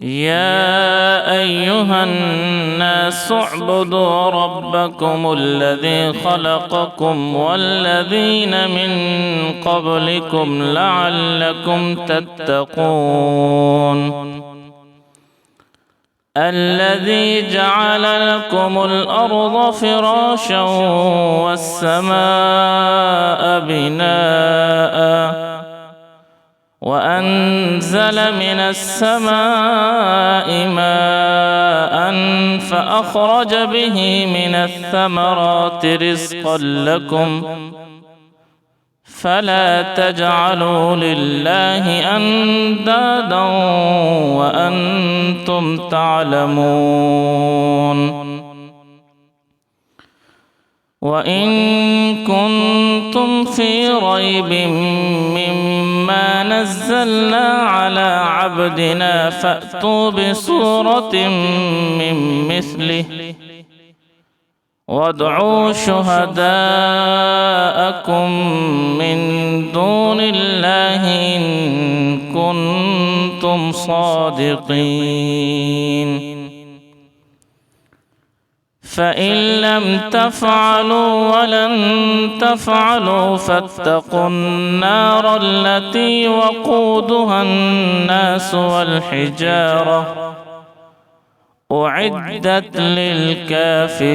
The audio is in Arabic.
يا أيها الناس اعبدوا ربكم الذي خلقكم والذين من قبلكم لعلكم تتقون الذي جعل لكم الأرض فراشا والسماء بناء وأنزل من السماء ماء فأخرج به من الثمرات رزقا لكم فلا تجعلوا لله أندادا وأنتم تعلمون وإن كنتم في ريب مما نزلنا على عبدنا فأتوا بسورة من مثله وادعوا شهداءكم من دون الله إن كنتم صادقين فإن لم تفعلوا ولن تفعلوا فاتقوا النار التي وقودها الناس والحجارة أعدت للكافرين